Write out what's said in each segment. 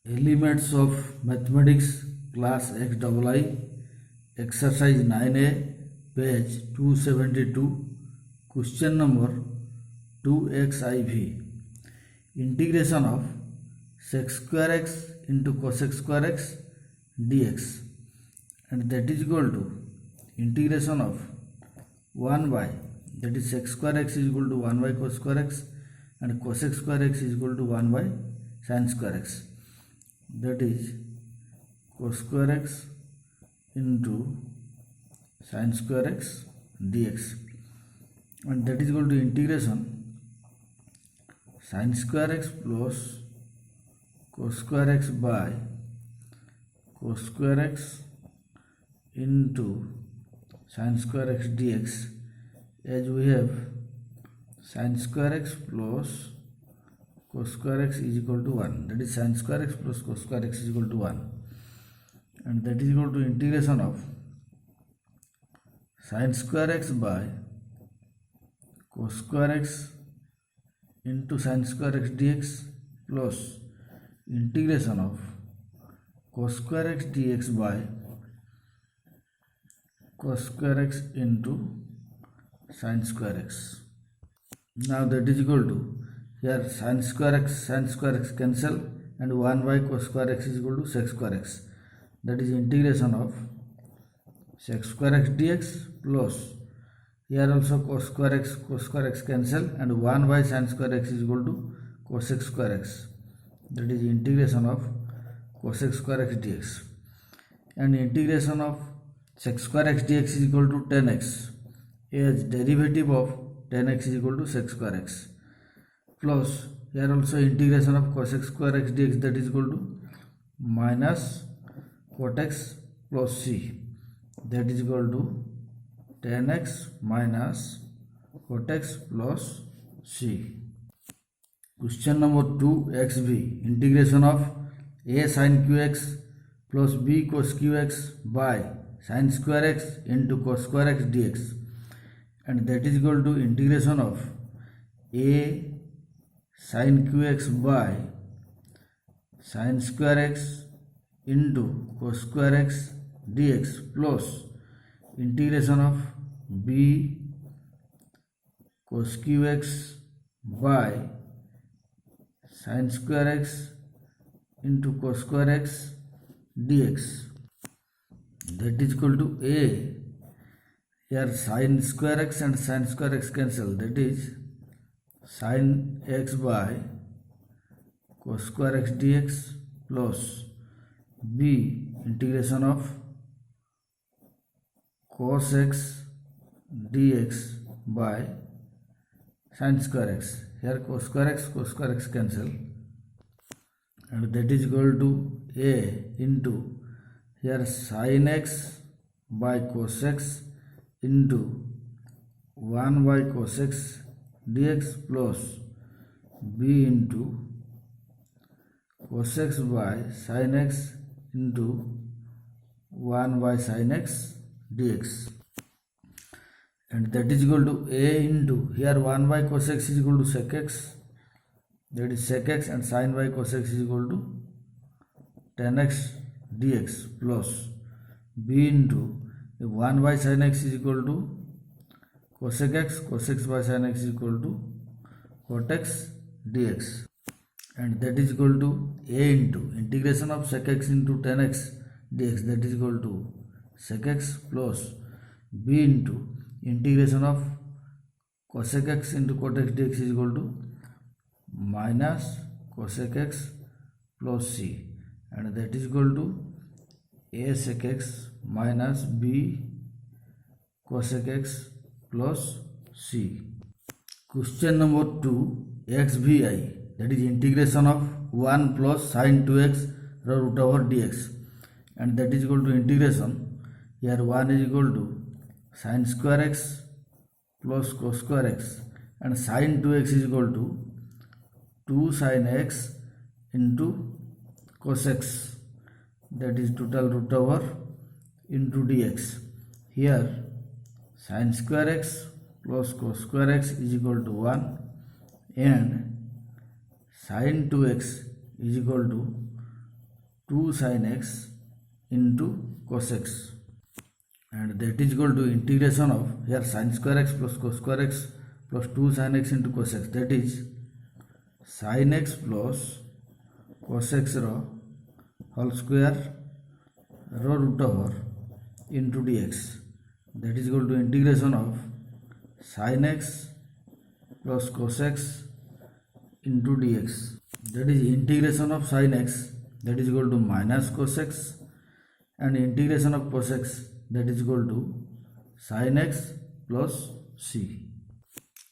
Elements of Mathematics Class XII Exercise 9A page 272 Question number 2xiv Integration of sec square x into cosec square x dx, and that is equal to integration of 1 by, that is sec square x is equal to 1 by cos square x, and cosec square x is equal to 1 by sin square x, that is cos square x into sin square x dx, and that is equal to integration sin square x plus cos square x by cos square x into sin square x dx, as we have sin square x plus cos square x is equal to 1, that is sin square x plus cos square x is equal to 1, and that is equal to integration of sin square x by cos square x into sin square x dx plus integration of cos square x dx by cos square x into sin square x. Now that is equal to, here sin square x cancel, and 1 by cos square x is equal to sec square x, that is integration of sec square x dx plus, here also cos square x cancel, and 1 by sin square x is equal to cosec square x, that is integration of cosec square x dx, and integration of sec square x dx is equal to 10x, as derivative of 10x is equal to sec square x, plus here also integration of cosec square x dx, that is equal to minus cot x plus c, that is equal to 10x minus cot x plus c. Question number 2xb integration of a sin qx plus b cos qx by sin square x into cos square x dx, and that is equal to integration of a sin qx by sin square x into cos square x dx plus integration of b cos qx by sin square x into cos square x dx, that is equal to a, here sin square x and sin square x cancel, that is sin x by cos square x dx plus b integration of cos x dx by sin square x, here cos square x cancel, and that is equal to a into, here sin x by cos x into 1 by cos x dx plus b into cos x by sin x into 1 by sin x dx, and that is equal to a into, here 1 by cos x is equal to sec x, that is sec x, and sin by cos x is equal to 10x dx plus b into 1 by sin x is equal to cosec x by sin x is equal to cot x dx, and that is equal to a into integration of sec x into 10x dx, that is equal to sec x plus b into integration of cosec x into cot x dx is equal to minus cosec x plus c, and that is equal to a sec x minus b cosec x plus c. Question number 2 xvi, that is integration of 1 plus sin 2x root over dx, and that is equal to integration, here 1 is equal to sin square x plus cos square x, and sin 2x is equal to 2 sin x into cos x, that is total root over into dx, here sin square x plus cos square x is equal to 1, and sin 2x is equal to 2 sin x into cos x, and that is equal to integration of here sin square x plus cos square x plus 2 sin x into cos x, that is sin x plus cos x ro whole square ro root over into dx, that is equal to integration of sin x plus cos x into dx, that is integration of sin x, that is equal to minus cos x, and integration of cos x, that is equal to sin x plus c.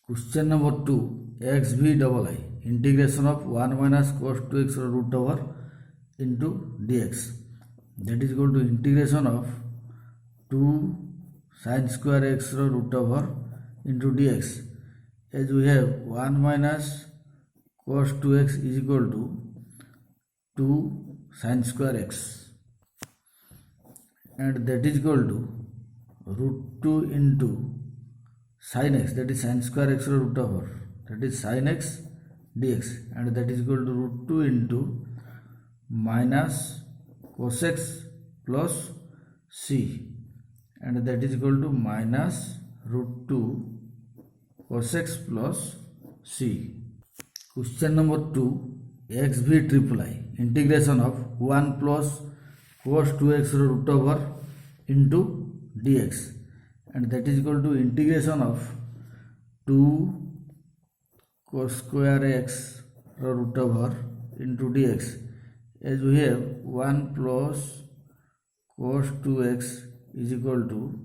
Question number 2, xv double I, integration of 1 minus cos 2x root over into dx, that is equal to integration of 2 sin square x root over into dx, as we have 1 minus cos 2x is equal to 2 sin square x, and that is equal to root 2 into sin x, that is sin square x root over, that is sin x dx, and that is equal to root 2 into minus cos x plus c, and that is equal to minus root 2 cos x plus c. Question number 2, xv triple I, integration of 1 plus cos 2x root over into dx, and that is equal to integration of 2 cos square x root over into dx, as we have 1 plus cos 2x is equal to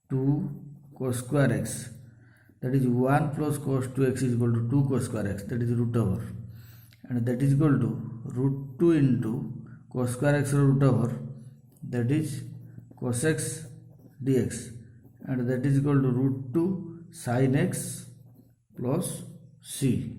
2 cos square x, that is 1 plus cos 2x is equal to 2 cos square x, that is root over, and that is equal to root 2 into cos square x root over, that is cos x dx, and that is equal to root 2 sin x plus c.